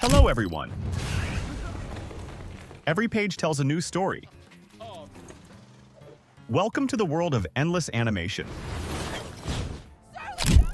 Hello, everyone. Every page tells a new story. Welcome to the world of endless animation.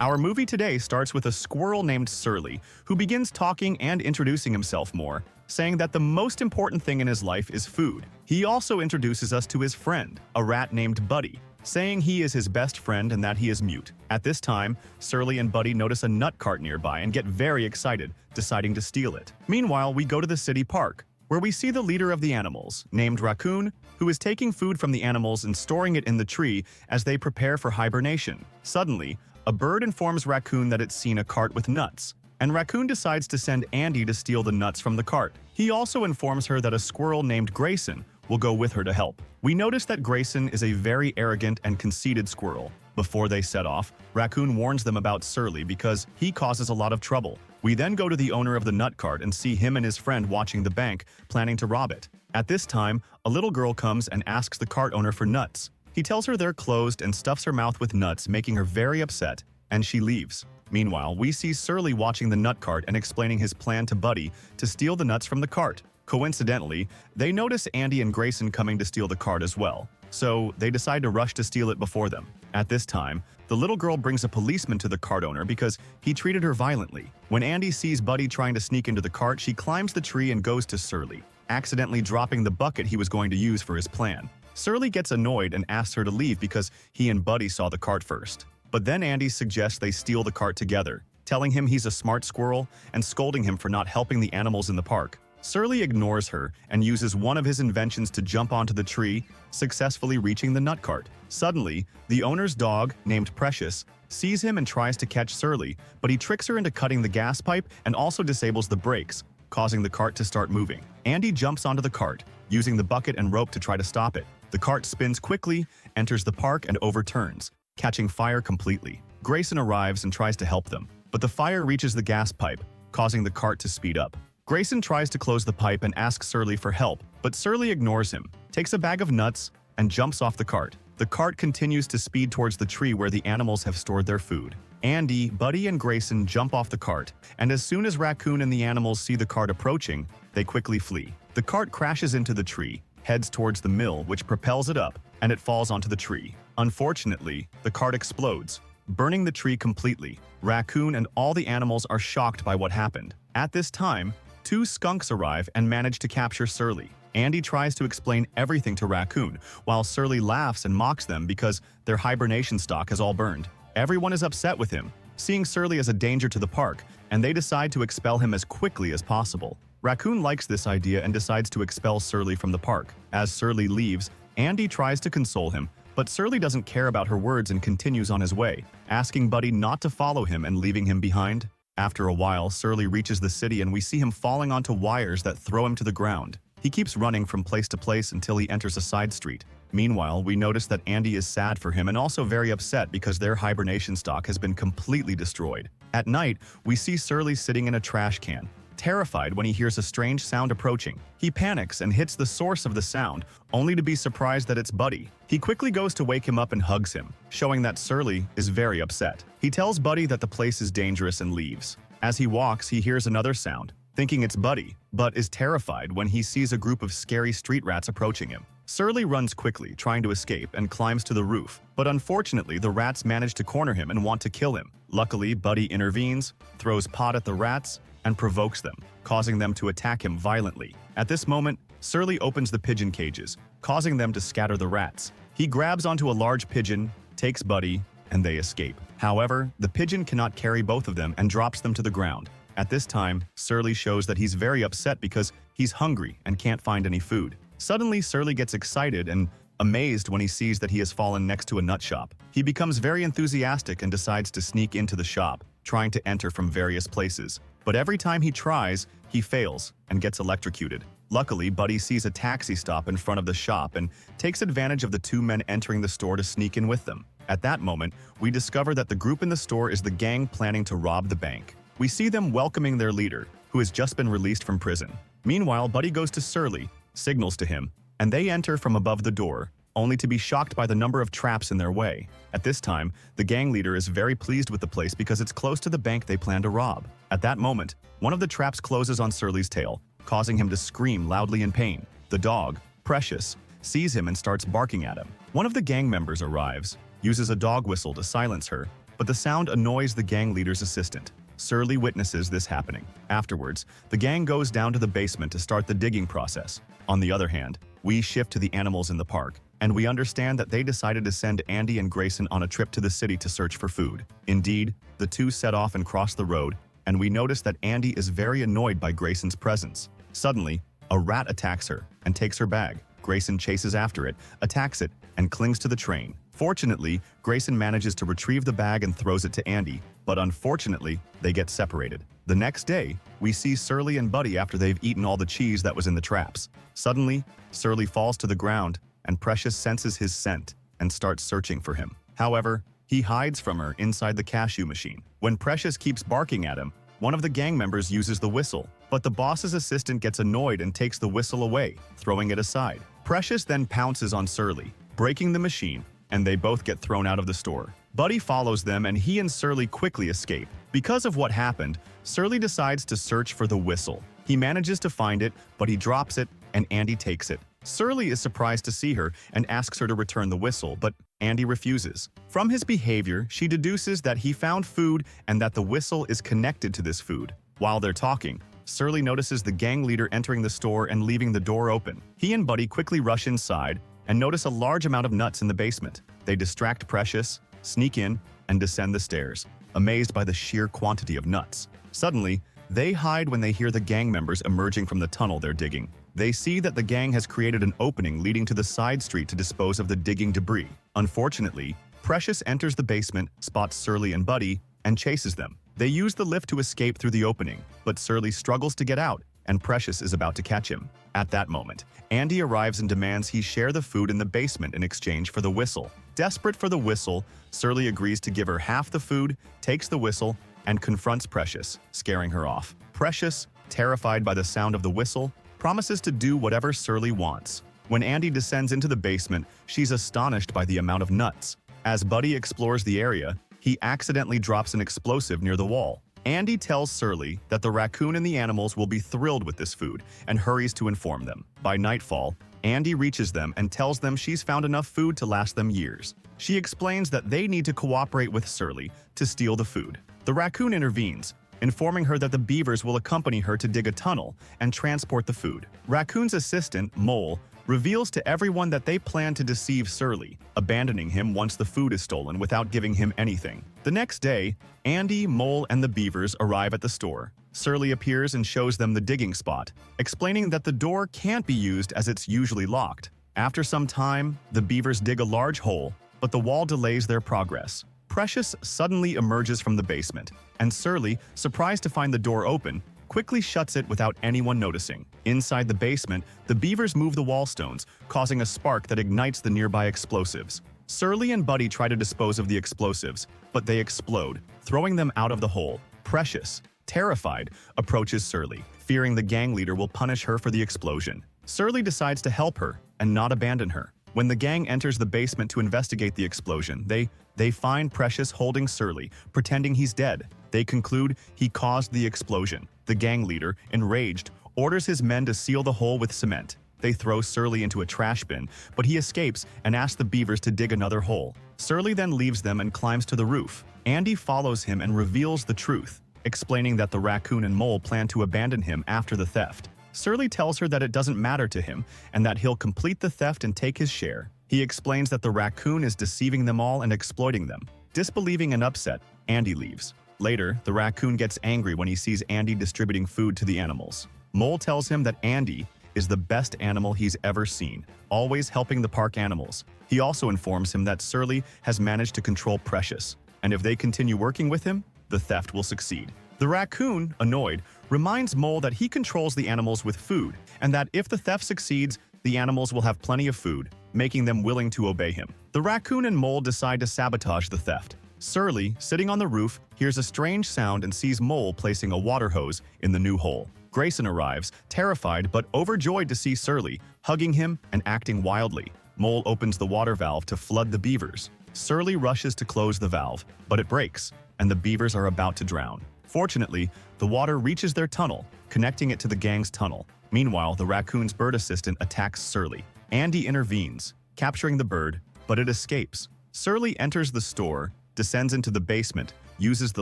Our movie today starts with a squirrel named Surly, who begins talking and introducing himself more, saying that the most important thing in his life is food. He also introduces us to his friend, a rat named Buddy, saying he is his best friend and that he is mute. At this time, Surly and Buddy notice a nut cart nearby and get very excited, deciding to steal it. Meanwhile, we go to the city park, where we see the leader of the animals, named Raccoon, who is taking food from the animals and storing it in the tree as they prepare for hibernation. Suddenly, a bird informs Raccoon that it's seen a cart with nuts, and Raccoon decides to send Andy to steal the nuts from the cart. He also informs her that a squirrel named Grayson will go with her to help. We notice that Grayson is a very arrogant and conceited squirrel. Before they set off, Raccoon warns them about Surly because he causes a lot of trouble. We then go to the owner of the nut cart and see him and his friend watching the bank, planning to rob it. At this time, a little girl comes and asks the cart owner for nuts. He tells her they're closed and stuffs her mouth with nuts, making her very upset, and she leaves. Meanwhile, we see Surly watching the nut cart and explaining his plan to Buddy to steal the nuts from the cart. Coincidentally, they notice Andy and Grayson coming to steal the cart as well, so they decide to rush to steal it before them. At this time, the little girl brings a policeman to the cart owner because he treated her violently. When Andy sees Buddy trying to sneak into the cart, she climbs the tree and goes to Surly, accidentally dropping the bucket he was going to use for his plan. Surly gets annoyed and asks her to leave because he and Buddy saw the cart first. But then Andy suggests they steal the cart together, telling him he's a smart squirrel and scolding him for not helping the animals in the park. Surly ignores her and uses one of his inventions to jump onto the tree, successfully reaching the nut cart. Suddenly, the owner's dog, named Precious, sees him and tries to catch Surly, but he tricks her into cutting the gas pipe and also disables the brakes, causing the cart to start moving. Andy jumps onto the cart, using the bucket and rope to try to stop it. The cart spins quickly, enters the park, and overturns, catching fire completely. Grayson arrives and tries to help them, but the fire reaches the gas pipe, causing the cart to speed up. Grayson tries to close the pipe and asks Surly for help, but Surly ignores him, takes a bag of nuts, and jumps off the cart. The cart continues to speed towards the tree where the animals have stored their food. Andy, Buddy, and Grayson jump off the cart, and as soon as Raccoon and the animals see the cart approaching, they quickly flee. The cart crashes into the tree, heads towards the mill, which propels it up, and it falls onto the tree. Unfortunately, the cart explodes, burning the tree completely. Raccoon and all the animals are shocked by what happened. At this time, two skunks arrive and manage to capture Surly. Andy tries to explain everything to Raccoon, while Surly laughs and mocks them because their hibernation stock has all burned. Everyone is upset with him, seeing Surly as a danger to the park, and they decide to expel him as quickly as possible. Raccoon likes this idea and decides to expel Surly from the park. As Surly leaves, Andy tries to console him, but Surly doesn't care about her words and continues on his way, asking Buddy not to follow him and leaving him behind. After a while, Surly reaches the city and we see him falling onto wires that throw him to the ground. He keeps running from place to place until he enters a side street. Meanwhile, we notice that Andy is sad for him and also very upset because their hibernation stock has been completely destroyed. At night, we see Surly sitting in a trash can, terrified when he hears a strange sound approaching. He panics and hits the source of the sound, only to be surprised that it's Buddy. He quickly goes to wake him up and hugs him, showing that Surly is very upset. He tells Buddy that the place is dangerous and leaves. As he walks, he hears another sound, thinking it's Buddy, but is terrified when he sees a group of scary street rats approaching him. Surly runs quickly, trying to escape, and climbs to the roof, but unfortunately the rats manage to corner him and want to kill him. Luckily, Buddy intervenes, throws pot at the rats, and provokes them, causing them to attack him violently. At this moment, Surly opens the pigeon cages, causing them to scatter the rats. He grabs onto a large pigeon, takes Buddy, and they escape. However, the pigeon cannot carry both of them and drops them to the ground. At this time, Surly shows that he's very upset because he's hungry and can't find any food. Suddenly, Surly gets excited and amazed when he sees that he has fallen next to a nut shop. He becomes very enthusiastic and decides to sneak into the shop, trying to enter from various places. But every time he tries, he fails and gets electrocuted. Luckily, Buddy sees a taxi stop in front of the shop and takes advantage of the two men entering the store to sneak in with them. At that moment, we discover that the group in the store is the gang planning to rob the bank. We see them welcoming their leader, who has just been released from prison. Meanwhile, Buddy goes to Surly, signals to him, and they enter from above the door, only to be shocked by the number of traps in their way. At this time, the gang leader is very pleased with the place because it's close to the bank they plan to rob. At that moment, one of the traps closes on Surly's tail, causing him to scream loudly in pain. The dog, Precious, sees him and starts barking at him. One of the gang members arrives, uses a dog whistle to silence her, but the sound annoys the gang leader's assistant. Surly witnesses this happening. Afterwards, the gang goes down to the basement to start the digging process. On the other hand, we shift to the animals in the park, and we understand that they decided to send Andy and Grayson on a trip to the city to search for food. Indeed, the two set off and cross the road, and we notice that Andy is very annoyed by Grayson's presence. Suddenly, a rat attacks her and takes her bag. Grayson chases after it, attacks it, and clings to the train. Fortunately, Grayson manages to retrieve the bag and throws it to Andy, but unfortunately, they get separated. The next day, we see Surly and Buddy after they've eaten all the cheese that was in the traps. Suddenly, Surly falls to the ground, and Precious senses his scent and starts searching for him. However, he hides from her inside the cashew machine. When Precious keeps barking at him, one of the gang members uses the whistle, but the boss's assistant gets annoyed and takes the whistle away, throwing it aside. Precious then pounces on Surly, breaking the machine, and they both get thrown out of the store. Buddy follows them and he and Surly quickly escape. Because of what happened, Surly decides to search for the whistle. He manages to find it, but he drops it and Andy takes it. Surly is surprised to see her and asks her to return the whistle, but Andy refuses. From his behavior, she deduces that he found food and that the whistle is connected to this food. While they're talking, Surly notices the gang leader entering the store and leaving the door open. He and Buddy quickly rush inside and notice a large amount of nuts in the basement. They distract Precious, sneak in, and descend the stairs, amazed by the sheer quantity of nuts. Suddenly, they hide when they hear the gang members emerging from the tunnel they're digging. They see that the gang has created an opening leading to the side street to dispose of the digging debris. Unfortunately, Precious enters the basement, spots Surly and Buddy, and chases them. They use the lift to escape through the opening, but Surly struggles to get out, and Precious is about to catch him. At that moment, Andy arrives and demands he share the food in the basement in exchange for the whistle. Desperate for the whistle, Surly agrees to give her half the food, takes the whistle, and confronts Precious, scaring her off. Precious, terrified by the sound of the whistle, promises to do whatever Surly wants. When Andy descends into the basement, she's astonished by the amount of nuts. As Buddy explores the area, he accidentally drops an explosive near the wall. Andy tells Surly that the raccoon and the animals will be thrilled with this food and hurries to inform them. By nightfall, Andy reaches them and tells them she's found enough food to last them years. She explains that they need to cooperate with Surly to steal the food. The raccoon intervenes, informing her that the beavers will accompany her to dig a tunnel and transport the food. Raccoon's assistant, Mole, reveals to everyone that they plan to deceive Surly, abandoning him once the food is stolen without giving him anything. The next day, Andy, Mole, and the beavers arrive at the store. Surly appears and shows them the digging spot, explaining that the door can't be used as it's usually locked. After some time, the beavers dig a large hole, but the wall delays their progress. Precious suddenly emerges from the basement, and Surly, surprised to find the door open, quickly shuts it without anyone noticing. Inside the basement, the beavers move the wall stones, causing a spark that ignites the nearby explosives. Surly and Buddy try to dispose of the explosives, but they explode, throwing them out of the hole. Precious, terrified, approaches Surly, fearing the gang leader will punish her for the explosion. Surly decides to help her and not abandon her. When the gang enters the basement to investigate the explosion, they find Precious holding Surly, pretending he's dead. They conclude he caused the explosion. The gang leader, enraged, orders his men to seal the hole with cement. They throw Surly into a trash bin, but he escapes and asks the beavers to dig another hole. Surly then leaves them and climbs to the roof. Andy follows him and reveals the truth, explaining that the raccoon and Mole plan to abandon him after the theft. Surly tells her that it doesn't matter to him and that he'll complete the theft and take his share. He explains that the raccoon is deceiving them all and exploiting them. Disbelieving and upset, Andy leaves. Later, the raccoon gets angry when he sees Andy distributing food to the animals. Mole tells him that Andy is the best animal he's ever seen, always helping the park animals. He also informs him that Surly has managed to control Precious, and if they continue working with him, the theft will succeed. The raccoon, annoyed, reminds Mole that he controls the animals with food, and that if the theft succeeds, the animals will have plenty of food, making them willing to obey him. The raccoon and Mole decide to sabotage the theft. Surly, sitting on the roof, hears a strange sound and sees Mole placing a water hose in the new hole. Grayson arrives, terrified but overjoyed to see Surly, hugging him and acting wildly. Mole opens the water valve to flood the beavers. Surly rushes to close the valve, but it breaks, and the beavers are about to drown. Fortunately, the water reaches their tunnel, connecting it to the gang's tunnel. Meanwhile, the raccoon's bird assistant attacks Surly. Andy intervenes, capturing the bird, but it escapes. Surly enters the store, descends into the basement, uses the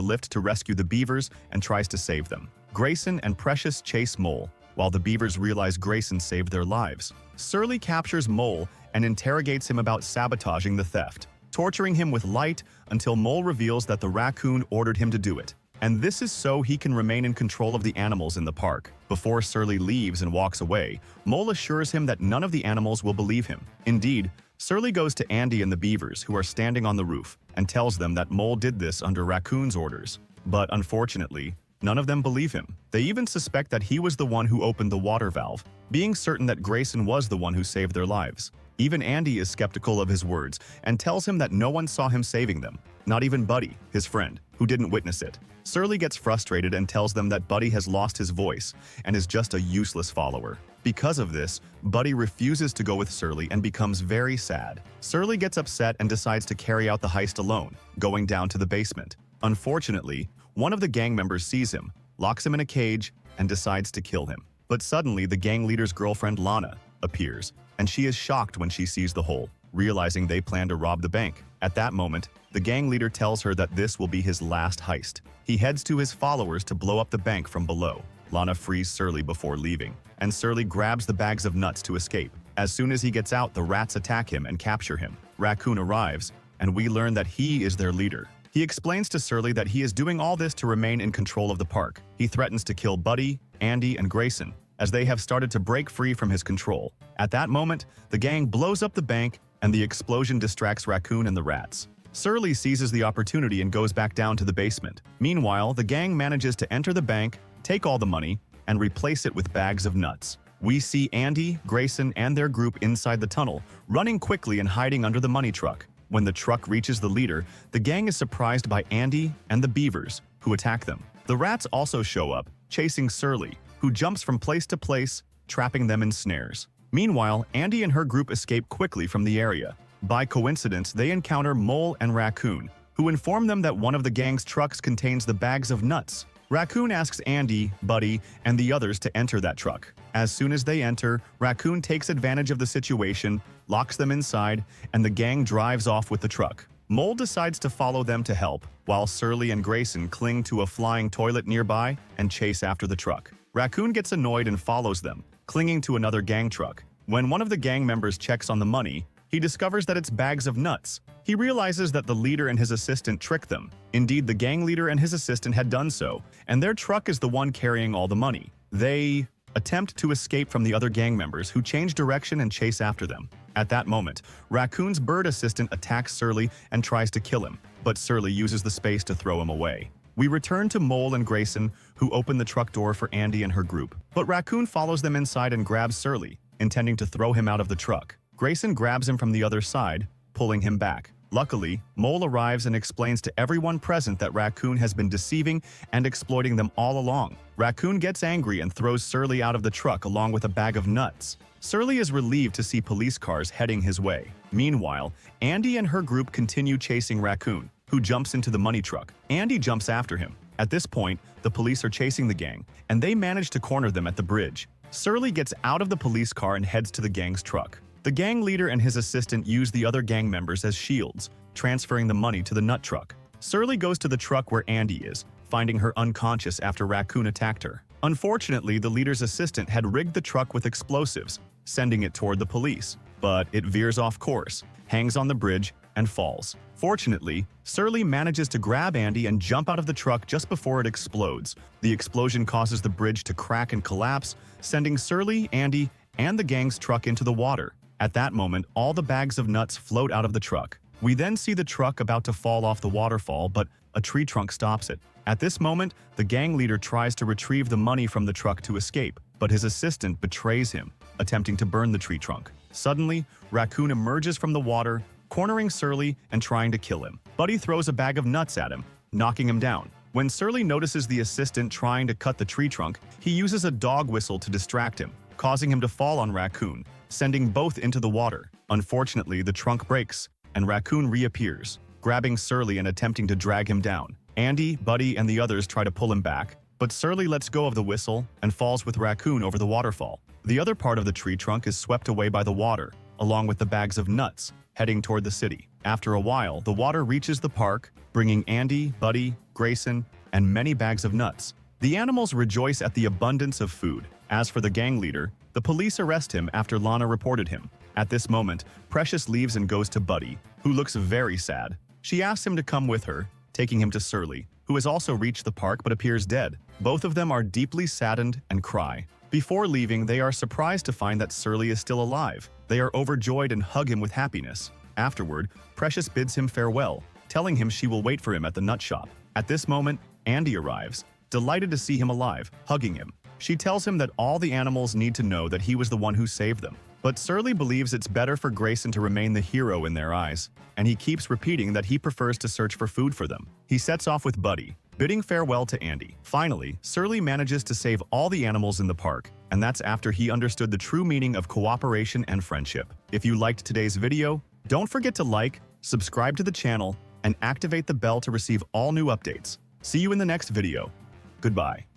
lift to rescue the beavers, and tries to save them. Grayson and Precious chase Mole, while the beavers realize Grayson saved their lives. Surly captures Mole and interrogates him about sabotaging the theft, torturing him with light until Mole reveals that the raccoon ordered him to do it. And this is so he can remain in control of the animals in the park. Before Surly leaves and walks away, Mole assures him that none of the animals will believe him. Indeed, Surly goes to Andy and the beavers, who are standing on the roof, and tells them that Mole did this under Raccoon's orders. But unfortunately, none of them believe him. They even suspect that he was the one who opened the water valve, being certain that Grayson was the one who saved their lives. Even Andy is skeptical of his words and tells him that no one saw him saving them, not even Buddy, his friend, who didn't witness it. Surly gets frustrated and tells them that Buddy has lost his voice and is just a useless follower. Because of this, Buddy refuses to go with Surly and becomes very sad. Surly gets upset and decides to carry out the heist alone, going down to the basement. Unfortunately, one of the gang members sees him, locks him in a cage, and decides to kill him. But suddenly, the gang leader's girlfriend, Lana, appears, and she is shocked when she sees the hole, realizing they plan to rob the bank. At that moment, the gang leader tells her that this will be his last heist. He heads to his followers to blow up the bank from below. Lana frees Surly before leaving, and Surly grabs the bags of nuts to escape. As soon as he gets out, the rats attack him and capture him. Raccoon arrives, and we learn that he is their leader. He explains to Surly that he is doing all this to remain in control of the park. He threatens to kill Buddy, Andy, and Grayson, as they have started to break free from his control. At that moment, the gang blows up the bank, and the explosion distracts Raccoon and the rats. Surly seizes the opportunity and goes back down to the basement. Meanwhile, the gang manages to enter the bank, take all the money, and replace it with bags of nuts. We see Andy, Grayson, and their group inside the tunnel, running quickly and hiding under the money truck. When the truck reaches the leader, the gang is surprised by Andy and the beavers, who attack them. The rats also show up, chasing Surly, who jumps from place to place, trapping them in snares. Meanwhile, Andy and her group escape quickly from the area. By coincidence, they encounter Mole and Raccoon, who inform them that one of the gang's trucks contains the bags of nuts. Raccoon asks Andy, Buddy, and the others to enter that truck. As soon as they enter, Raccoon takes advantage of the situation, locks them inside, and the gang drives off with the truck. Mole decides to follow them to help, while Surly and Grayson cling to a flying toilet nearby and chase after the truck. Raccoon gets annoyed and follows them, clinging to another gang truck. When one of the gang members checks on the money, he discovers that it's bags of nuts. He realizes that the leader and his assistant tricked them. Indeed, the gang leader and his assistant had done so, and their truck is the one carrying all the money. They attempt to escape from the other gang members, who change direction and chase after them. At that moment, Raccoon's bird assistant attacks Surly and tries to kill him, but Surly uses the space to throw him away. We return to Mole and Grayson, who open the truck door for Andy and her group, but Raccoon follows them inside and grabs Surly, intending to throw him out of the truck. Grayson grabs him from the other side, pulling him back. Luckily, Mole arrives and explains to everyone present that Raccoon has been deceiving and exploiting them all along. Raccoon gets angry and throws Surly out of the truck along with a bag of nuts. Surly is relieved to see police cars heading his way. Meanwhile, Andy and her group continue chasing Raccoon, who jumps into the money truck. Andy jumps after him. At this point, the police are chasing the gang, and they manage to corner them at the bridge. Surly gets out of the police car and heads to the gang's truck. The gang leader and his assistant use the other gang members as shields, transferring the money to the nut truck. Surly goes to the truck where Andy is, finding her unconscious after Raccoon attacked her. Unfortunately, the leader's assistant had rigged the truck with explosives, sending it toward the police. But it veers off course, hangs on the bridge, and falls. Fortunately, Surly manages to grab Andy and jump out of the truck just before it explodes. The explosion causes the bridge to crack and collapse, sending Surly, Andy, and the gang's truck into the water. At that moment, all the bags of nuts float out of the truck. We then see the truck about to fall off the waterfall, but a tree trunk stops it. At this moment, the gang leader tries to retrieve the money from the truck to escape, but his assistant betrays him, attempting to burn the tree trunk. Suddenly, Raccoon emerges from the water, cornering Surly and trying to kill him. Buddy throws a bag of nuts at him, knocking him down. When Surly notices the assistant trying to cut the tree trunk, he uses a dog whistle to distract him, causing him to fall on Raccoon, sending both into the water. Unfortunately, the trunk breaks, and Raccoon reappears, grabbing Surly and attempting to drag him down. Andy, Buddy, and the others try to pull him back, but Surly lets go of the whistle and falls with Raccoon over the waterfall. The other part of the tree trunk is swept away by the water, along with the bags of nuts, heading toward the city. After a while, the water reaches the park, bringing Andy, Buddy, Grayson, and many bags of nuts. The animals rejoice at the abundance of food. As for the gang leader, the police arrest him after Lana reported him. At this moment, Precious leaves and goes to Buddy, who looks very sad. She asks him to come with her, taking him to Surly, who has also reached the park but appears dead. Both of them are deeply saddened and cry. Before leaving, they are surprised to find that Surly is still alive. They are overjoyed and hug him with happiness. Afterward, Precious bids him farewell, telling him she will wait for him at the nut shop. At this moment, Andy arrives, delighted to see him alive, hugging him. She tells him that all the animals need to know that he was the one who saved them. But Surly believes it's better for Grayson to remain the hero in their eyes, and he keeps repeating that he prefers to search for food for them. He sets off with Buddy, bidding farewell to Andy. Finally, Surly manages to save all the animals in the park, and that's after he understood the true meaning of cooperation and friendship. If you liked today's video, don't forget to like, subscribe to the channel, and activate the bell to receive all new updates. See you in the next video. Goodbye.